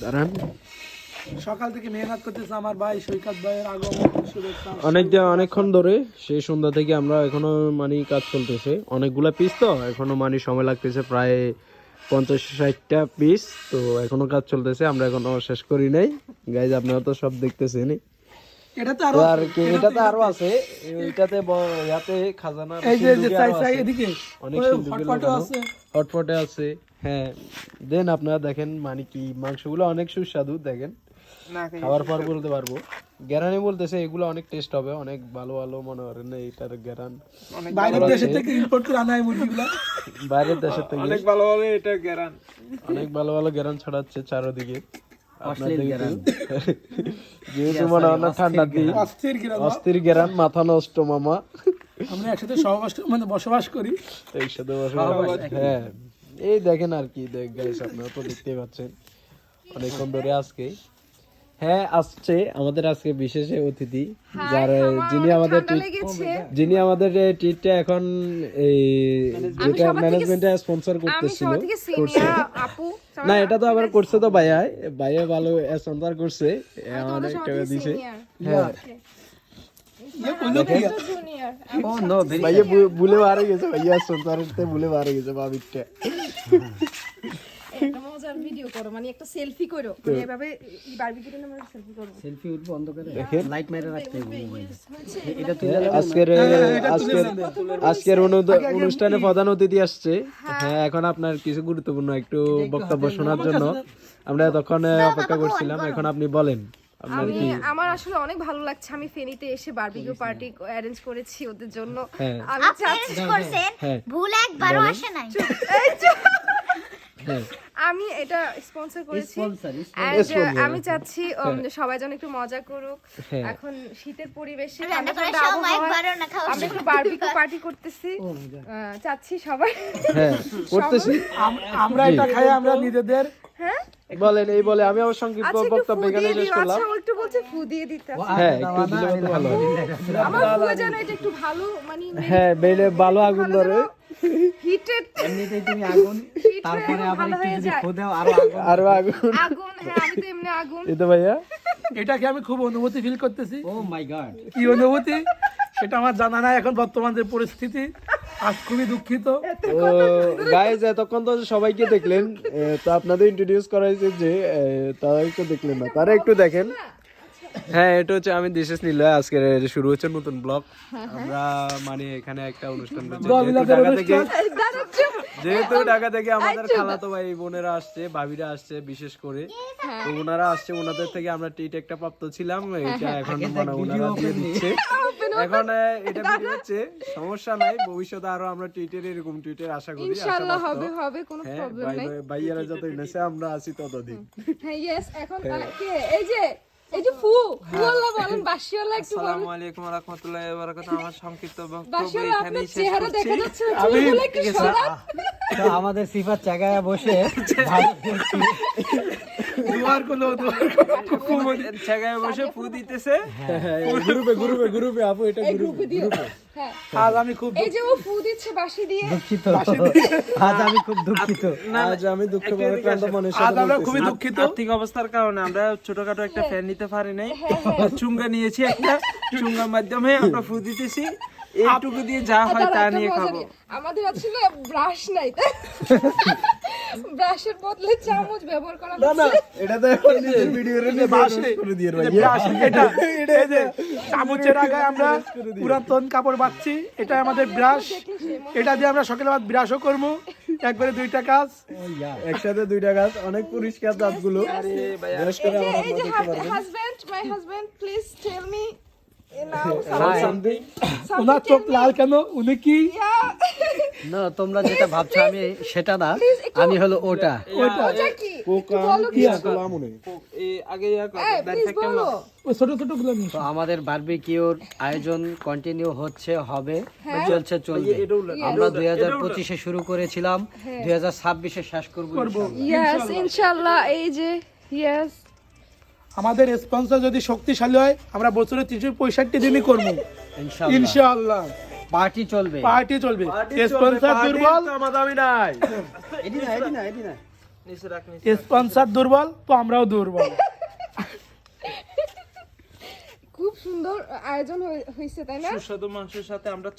দাঁড়ান, সকাল থেকে মেহনত করতেছে আমার ভাই সৈকত ভাইয়ের আগমন শুভেচ্ছা। অনেকক্ষণ ধরে সেই সন্ধ্যা থেকে আমরা এখনো মানে কাজ চলতেছে, অনেকগুলা পিস তো এখনো মানে সময় লাগতেছে, প্রায় 50-60টা পিস, তো এখনো কাজ চলতেছে, আমরা এখনো শেষ করি নাই গাইজ, আপনারা তো সব দেখতেছেন। এটাতে আরো আছে, এইটাতে ইয়াতে খাজানা এদিকে অনেক হটপটে আছে। হ্যাঁ দেন আপনারা দেখেন, মানে কি মাংসগুলো অনেক সুস্বাদু, দেখেন খাবার পর বলতে পারবো। গ্যারানি বলতেছে এগুলো অনেক টেস্ট হবে, অনেক ভালো ভালো মনে করেন এইটার গ্যারান। বাইরের দেশ থেকে ইম্পোর্ট করে আনা হয় মুরগিগুলো, বাইরের দেশের থেকে অনেক ভালো ভালো এটা গ্যারান, অনেক ভালো ভালো গ্যারান ছড়াচ্ছে চারদিকে। যেহেতু মনে হয় না ঠান্ডার দিন, অস্থির গ্যারান, মাথা নষ্ট মামা। আমরা একসাথে বসবাস করি একসাথে বসবাস। হ্যাঁ এই দেখেন আর কি গাইস, আপনারা তো দেখতেই পাচ্ছেন অনেকক্ষণ ধরে। আজকে হ্যাঁ আসছে আমাদের আজকে বিশেষ অতিথি, যার যিনি আমাদের ট্রিটটা এখন এই যেটা ম্যানেজমেন্টে স্পন্সর করতেছিল, না এটা তো আবার করছে তো ভাইয়া ভালো স্পন্সর করছে, অনেক টাকা দিছে। হ্যাঁ ভাইয়া ভুলে বাড়ে গেছে, ভাইয়া স্পন্সরতে ভুলে বাড়ে গেছে বাবিরটা। একটা মজার ভিডিও করো, মানে একটা সেলফি করো, মানে এভাবে বারবিকিউর নামে সেলফি করো, সেলফি উঠবো বন্ধ করে লাইট মেরে রাখতে হবে মোবাইল। এটা তুই আজকের অনুষ্ঠানে প্রধান অতিথি আসছে। হ্যাঁ এখন আপনার কিছু গুরুত্বপূর্ণ একটু বক্তব্য শোনার জন্য আমরা এতক্ষণ অপেক্ষা করছিলাম, এখন আপনি বলেন। আমার আসলে অনেক ভালো লাগছে, আমি ফেনীতে এসে বারবিকিউ পার্টি অ্যারেঞ্জ করেছি ওদের জন্য। আমি ভুল একবারও আসে নাই, আমি এটা স্পন্সর করেছি, আমি চাচ্ছি সবাই যেন একটু মজা করুক। এখন শীতের পরিবেশে আমরা একটু বারবিকিউ পার্টি করতেছি, চাচ্ছি সবাই করতেছি, আমরা এটা খাই আমরা নিজেদের। বলেন এই বলে আমি আমার সংক্ষিপ্ত বক্তব্য এখানে শেষ করলাম। আচ্ছা একটু বলছে ফু দিয়ে দিতে, হ্যাঁ একটু দিলে তো ভালো হবে। আমার ফুয়ে যেন এটা একটু ভালো, মানে হ্যাঁ বেলে ভালো আগুন ধরে, হিটেড এমনিতেই তুমি আগুন, তারপরে আবার একটু যদি ফু দাও আরো আগুন। হ্যাঁ আমি তো এমনি আগুন। এই তো ভাইয়া এটাকে আমি খুব অনুভূতি ফিল করতেছি। ও মাই গড, কি অনুভূতি সেটা আমার জানা নাই, এখন বর্তমান যে পরিস্থিতি আজ খুবই দুঃখিত। গাইজ এতক্ষণ তো সবাইকে দেখলেন, তো আপনাদের ইন্ট্রোডিউস করা হয়েছে যে তারা একটু দেখলেন না, তারা একটু দেখেন। হ্যাঁ এটা হচ্ছে আমি দিশেশ নিলয়, আজকে শুরু হচ্ছে নতুন ব্লগ। আমরা মানে এখানে একটা অনুষ্ঠান যেহেতু ঢাকা থেকে আমাদের খালাতো ভাই বোনেরা আসছে, ভাবিরা আসছে বিশেষ করে, তো ওনারা আসছে, ওনাদের থেকে আমরা ট্রিট একটা প্রাপ্ত ছিলাম, এটা এখন ওনারা দিয়ে দিচ্ছে। এখন এটা ভিডিও হচ্ছে, সমস্যা নাই, ভবিষ্যতে আরো আমরা ট্রিটের এরকম ট্রিটের আশা করি, ইনশাআল্লাহ হবে কোনো প্রবলেম নাই। ভাইয়ারা যতদিন আছে আমরা আছি ততদিন। হ্যাঁ ইয়েস, এখন এই যে ফু আল্লাহ বলেন, বাসিওয়ালা একটু বলেন। আসসালামু আলাইকুম ওয়া রাহমাতুল্লাহি ওয়া বারাকাতুহু। আমার সংক্ষিপ্ত বক্তব্য বাসিওয়ালা এখানেই আপনার শেষ চেহারা করছি। দেখা যাচ্ছে না, চুলগুলো একটু সরান। তো আমাদের সিফাত জায়গায় বসে জায়গায় বসে ফু দিতেছে। গ্রুপে আপু, এটা গ্রুপে দিও। হ্যাঁ আজ আমি খুব এই যে ও ফু দিচ্ছে বাঁশি দিয়ে, দুঃখিত, আজ আমি খুব দুঃখিত, আজ আমি দুঃখের মনের আজ সাথে আমরা খুবই দুঃখিত। আর্থিক অবস্থার কারণে আমরা ছোটখাটো একটা ফ্যান নিতে পারি নাই, চুঙ্গা নিয়েছি একটা, চুঙ্গার মাধ্যমে আমরা ফু দিতেছি, এইটুকু দিয়ে যা হয় তা নিয়ে খাবো। আমাদের আসলে ব্রাশ নাই, ব্রাশের বদলে চামচ ব্যবহার করা না এটা তো এখন নিজের ভিডিওরে নিয়ে বাসে করে দিয়ে ভাই। এটা এই যে চামচের আগে আমরা পুরাতন কাপড় বাঁধছি, এটা আমাদের ব্রাশ, এটা দিয়ে আমরা সকালে বাদ ব্রাশও করবো, একবারে দুইটা কাজ, একসাথে দুইটা গাছ, অনেক পরিষ্কার দাঁতগুলো। বেশ করে আমরা এই যে দেখতে পারবেন। My husband please tell me ওনার চোখ লাল কেন, উনি কি? না তোমরা যেটা ভাবছো আমি সেটা না, আমি হলো ওটা। ছোট ছোট গুলো তো আমাদের বারবিকিউর আয়োজন কন্টিনিউ হচ্ছে, হবে, চলবে। আমরা 2025-এ শুরু করেছিলাম, 2026-এ শেষ করব ইনশাআল্লাহ। এই যে ইয়েস, আমাদের স্পন্সর যদি শক্তিশালী হয় আমরা বছরে 365 দিনই করবো ইনশাআল্লাহ। পার্টি চলবে। পার্টি চলবে। স্পন্সর দুর্বল, দামি নাই। স্পন্সর দুর্বল তো আমরাও দুর্বল। খুব সুন্দর আয়োজন হয়েছে তাই না? সুস্বাদু মাংসের সাথে আমরা